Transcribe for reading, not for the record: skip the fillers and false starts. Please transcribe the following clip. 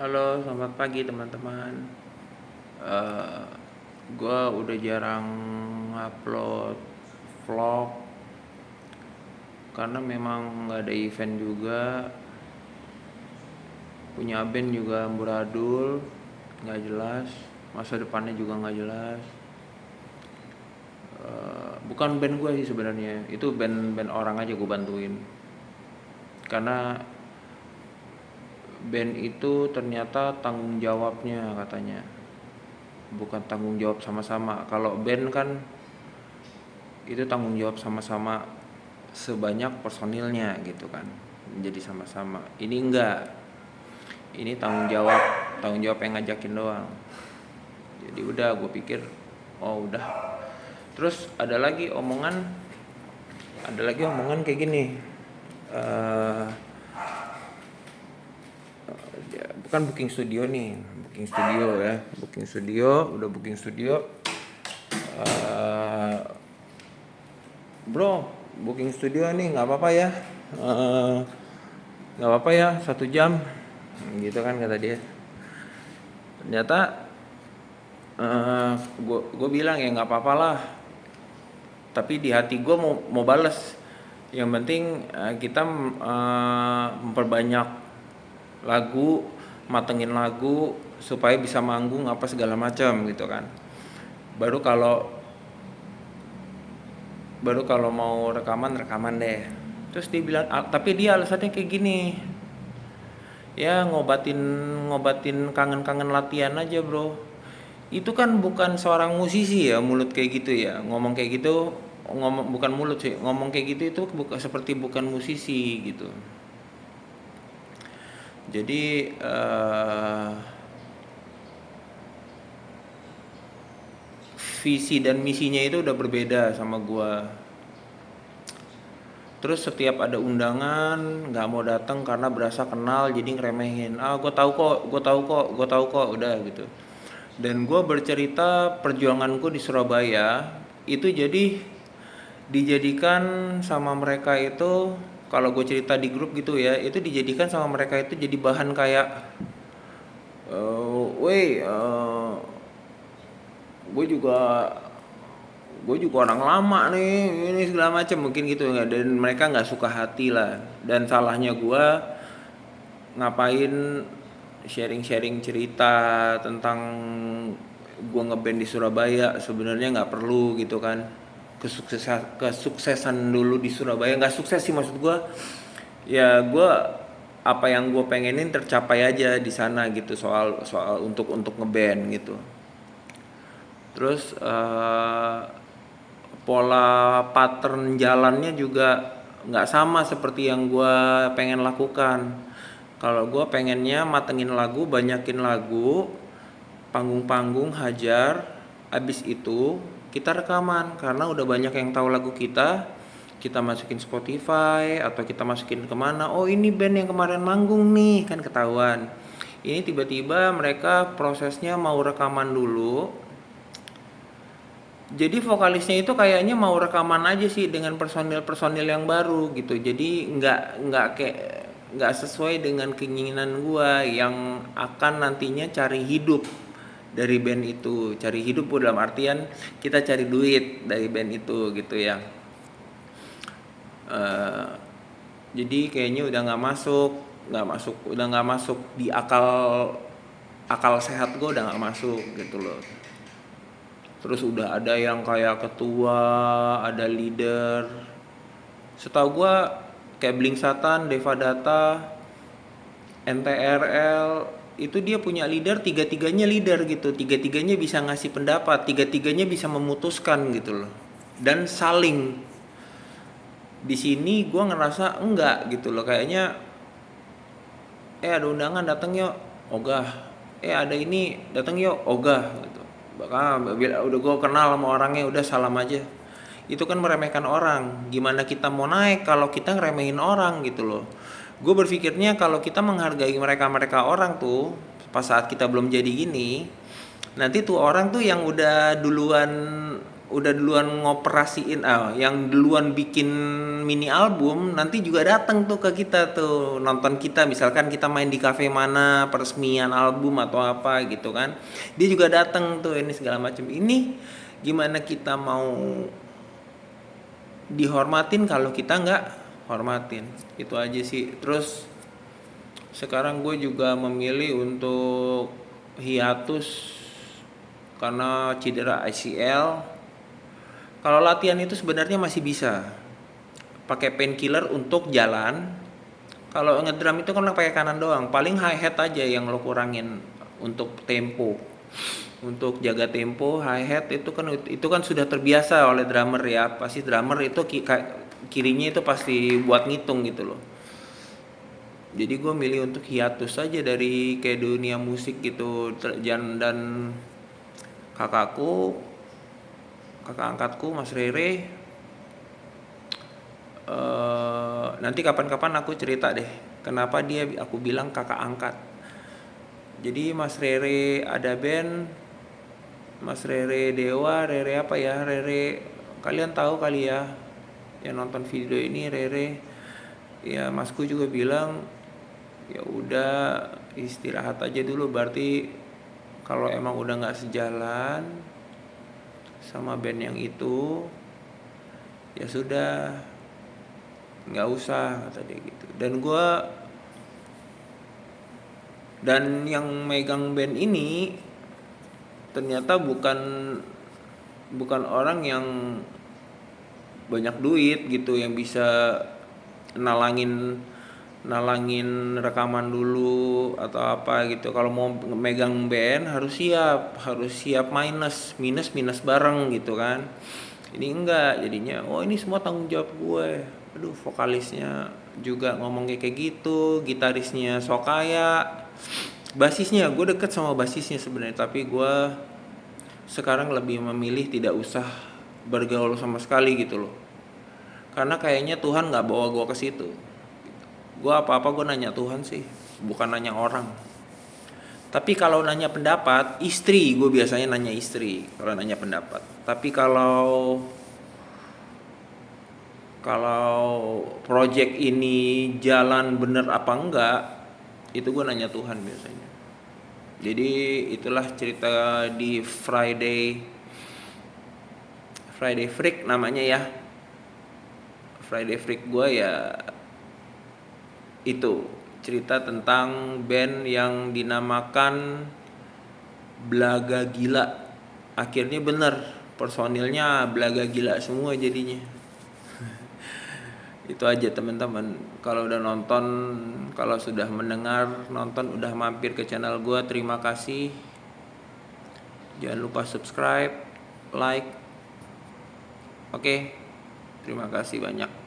Halo, selamat pagi teman-teman. Eh, gua udah jarang upload vlog karena memang nggak ada event juga. Punya band juga amburadul, nggak jelas. Masa depannya juga nggak jelas. Bukan band gue sih sebenarnya, itu band orang aja gue bantuin. Karena band itu ternyata tanggung jawabnya katanya, bukan tanggung jawab sama-sama. Kalau band kan itu tanggung jawab sama-sama sebanyak personilnya gitu kan, menjadi sama-sama. Ini enggak, ini tanggung jawab yang ngajakin doang. Jadi udah gue pikir, oh udah. Terus ada lagi omongan kayak gini. eh Bukan booking studio nih, booking studio. eh Bro, booking studio nih nggak apa-apa ya, nggak apa-apa ya 1 jam, gitu kan kata dia. Ternyata gue bilang ya nggak apa-apa lah, tapi di hati gue mau bales. Yang penting kita memperbanyak lagu, matengin lagu supaya bisa manggung apa segala macam gitu kan. Baru kalau baru kalau mau rekaman deh. Terus dia bilang, tapi dia alasannya kayak gini, ya ngobatin ngobatin kangen-kangen latihan aja bro. Itu kan bukan seorang musisi ya, mulut kayak gitu ya, ngomong kayak gitu. Ngomong bukan mulut sih, ngomong kayak gitu itu seperti bukan musisi gitu. Jadi visi dan misinya itu udah berbeda sama gua. Terus setiap ada undangan nggak mau datang karena berasa kenal, jadi ngeremehin. Gue tahu kok, udah gitu. Dan gue bercerita perjuanganku di Surabaya itu jadi dijadikan sama mereka itu, kalau gue cerita di grup gitu ya, itu dijadikan sama mereka itu jadi bahan kayak, weh, gue juga gue juga orang lama nih, ini segala macam mungkin gitu ya. Dan mereka nggak suka hati lah, dan salahnya gue ngapain sharing cerita tentang gue ngeband di Surabaya. Sebenarnya nggak perlu gitu kan. Kesuksesan dulu di Surabaya, nggak sukses sih maksud gue, ya gue apa yang gue pengenin tercapai aja di sana gitu, soal untuk ngeband gitu. Terus pola pattern jalannya juga nggak sama seperti yang gue pengen lakukan. Kalau gue pengennya matengin lagu, banyakin lagu, panggung-panggung, hajar, abis itu kita rekaman. Karena udah banyak yang tahu lagu kita masukin Spotify atau kita masukin kemana. Oh ini band yang kemarin manggung nih, kan ketahuan. Ini tiba-tiba mereka prosesnya mau rekaman dulu, jadi vokalisnya itu kayaknya mau rekaman aja sih dengan personil yang baru gitu. Jadi nggak sesuai dengan keinginan gua yang akan nantinya cari hidup dari band itu. Cari hidup dalam artian kita cari duit dari band itu gitu ya. Eh, jadi kayaknya udah nggak masuk di akal akal sehat gua, udah nggak masuk gitu loh. Terus udah ada yang kayak ketua, ada leader. Setahu gua kayak Blink Satan, Deva Data, NTRL, itu dia punya leader, tiga-tiganya leader gitu. Tiga-tiganya bisa ngasih pendapat, tiga-tiganya bisa memutuskan gitu loh. Dan saling. Di sini gua ngerasa enggak gitu loh, kayaknya ada undangan datang yuk, ogah. Ada ini datang yuk, ogah gitu. Bahkan udah gue kenal sama orangnya, udah salam aja. Itu kan meremehkan orang. Gimana kita mau naik kalau kita ngeremehin orang gitu loh. Gue berpikirnya kalau kita menghargai mereka orang tuh, pas saat kita belum jadi gini, nanti tuh orang tuh yang udah duluan ngoperasiin yang duluan bikin mini album nanti juga datang tuh ke kita tuh nonton kita, misalkan kita main di kafe mana peresmian album atau apa gitu kan, dia juga datang tuh ini segala macam. Ini gimana kita mau dihormatin kalau kita nggak hormatin, itu aja sih. Terus sekarang gue juga memilih untuk hiatus karena cedera ACL. Kalau latihan itu sebenarnya masih bisa pakai painkiller untuk jalan. Kalau ngedrum itu kan pakai kanan doang. Paling hi hat aja yang lo kurangin untuk tempo. Untuk jaga tempo, hi hat itu kan sudah terbiasa oleh drummer ya. Pasti drummer itu kirinya itu pasti buat ngitung gitu loh. Jadi gue milih untuk hiatus aja dari kayak dunia musik gitu. Dan kakak angkatku Mas Rere, nanti kapan-kapan aku cerita deh kenapa aku bilang kakak angkat. Jadi Mas Rere ada band, Mas Rere Dewa, Rere apa ya, Rere kalian tahu kali ya yang nonton video ini. Rere ya, Masku juga bilang ya udah istirahat aja dulu, berarti kalau emang udah nggak sejalan sama band yang itu ya sudah nggak usah, kata dia gitu. Dan yang megang band ini ternyata bukan orang yang banyak duit gitu yang bisa nalangin rekaman dulu atau apa gitu. Kalau mau megang band harus siap minus bareng gitu kan. Ini enggak, jadinya ini semua tanggung jawab gue. Aduh, vokalisnya juga ngomong kayak gitu, gitarisnya sok kaya, basisnya gue deket sama basisnya sebenarnya, tapi gue sekarang lebih memilih tidak usah bergaul sama sekali gitu loh, karena kayaknya Tuhan nggak bawa gue ke situ. Gue apa-apa gue nanya Tuhan sih, bukan nanya orang. Tapi kalau nanya pendapat, istri, gue biasanya nanya istri kalau nanya pendapat. Tapi kalau project ini jalan bener apa enggak, itu gue nanya Tuhan biasanya. Jadi itulah cerita di Friday Freak namanya ya. Friday Freak gue ya itu cerita tentang band yang dinamakan Belaga Gila. Akhirnya bener, personilnya belaga gila semua jadinya. Itu aja teman-teman. Kalau udah nonton, kalau sudah mendengar, nonton, udah mampir ke channel gue, terima kasih. Jangan lupa subscribe, like. Oke, terima kasih banyak.